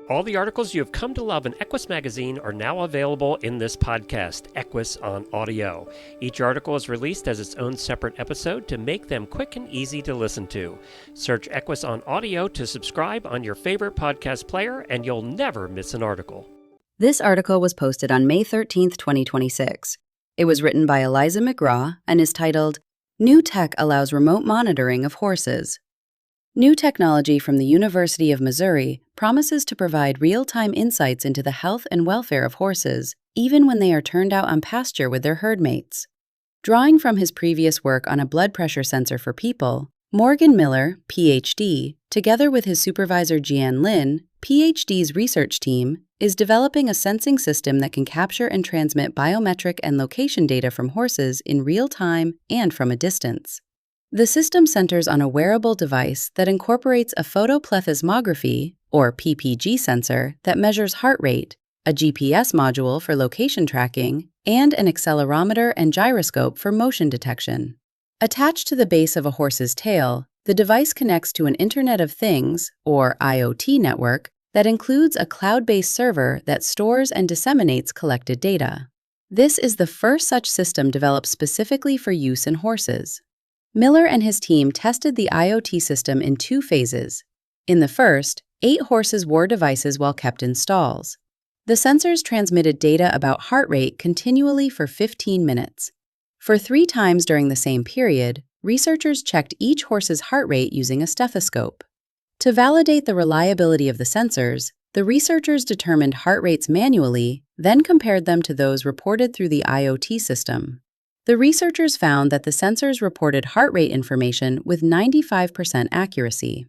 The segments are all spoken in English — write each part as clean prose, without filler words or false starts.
All the articles you have come to love in Equus magazine are now available in this podcast, Equus on Audio. Each article is released as its own separate episode to make them quick and easy to listen to. Search Equus on Audio to subscribe on your favorite podcast player, and you'll never miss an article. This article was posted on May 13th, 2026. It was written by Eliza McGraw and is titled, New Tech Allows Remote Monitoring of Horses. New technology from the University of Missouri promises to provide real-time insights into the health and welfare of horses, even when they are turned out on pasture with their herd mates. Drawing from his previous work on a blood pressure sensor for people, Morgan Miller, Ph.D., together with his supervisor Jian Lin, Ph.D.'s research team, is developing a sensing system that can capture and transmit biometric and location data from horses in real time and from a distance. The system centers on a wearable device that incorporates a photoplethysmography, or PPG sensor, that measures heart rate, a GPS module for location tracking, and an accelerometer and gyroscope for motion detection. Attached to the base of a horse's tail, the device connects to an Internet of Things, or IoT network, that includes a cloud-based server that stores and disseminates collected data. This is the first such system developed specifically for use in horses. Miller and his team tested the IoT system in 2 phases. In the first, 8 horses wore devices while kept in stalls. The sensors transmitted data about heart rate continually for 15 minutes. For 3 times during the same period, researchers checked each horse's heart rate using a stethoscope. To validate the reliability of the sensors, the researchers determined heart rates manually, then compared them to those reported through the IoT system. The researchers found that the sensors reported heart rate information with 95% accuracy.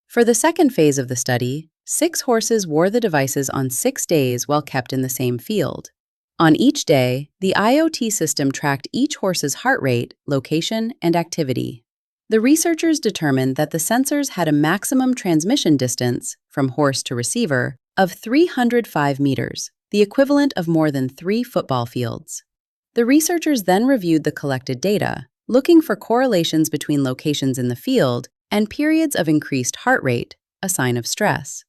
For the second phase of the study, 6 horses wore the devices on 6 days while kept in the same field. On each day, the IoT system tracked each horse's heart rate, location, and activity. The researchers determined that the sensors had a maximum transmission distance, from horse to receiver, of 305 meters, the equivalent of more than 3 football fields. The researchers then reviewed the collected data, looking for correlations between locations in the field and periods of increased heart rate, a sign of stress.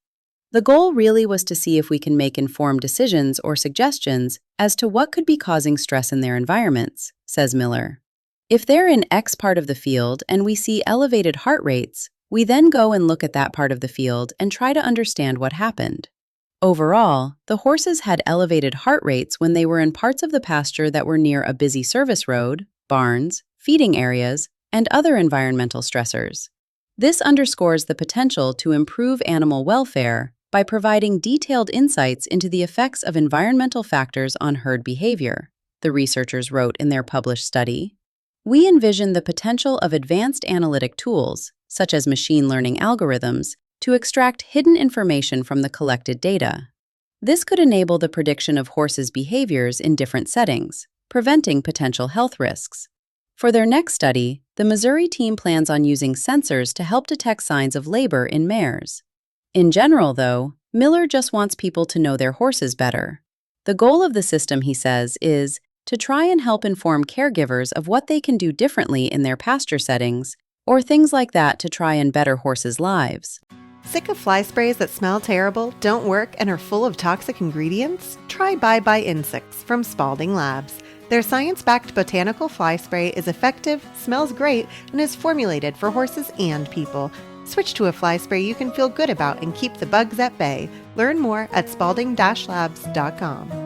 The goal really was to see if we can make informed decisions or suggestions as to what could be causing stress in their environments, says Miller. If they're in X part of the field and we see elevated heart rates, we then go and look at that part of the field and try to understand what happened. Overall, the horses had elevated heart rates when they were in parts of the pasture that were near a busy service road, barns, feeding areas, and other environmental stressors. This underscores the potential to improve animal welfare by providing detailed insights into the effects of environmental factors on herd behavior, the researchers wrote in their published study. We envision the potential of advanced analytic tools, such as machine learning algorithms, to extract hidden information from the collected data. This could enable the prediction of horses' behaviors in different settings, preventing potential health risks. For their next study, the Missouri team plans on using sensors to help detect signs of labor in mares. In general, though, Miller just wants people to know their horses better. The goal of the system, he says, is to try and help inform caregivers of what they can do differently in their pasture settings, or things like that to try and better horses' lives. Sick of fly sprays that smell terrible, don't work, and are full of toxic ingredients? Try Bye Bye Insects from Spalding Labs. Their science-backed botanical fly spray is effective, smells great, and is formulated for horses and people. Switch to a fly spray you can feel good about and keep the bugs at bay. Learn more at spalding-labs.com.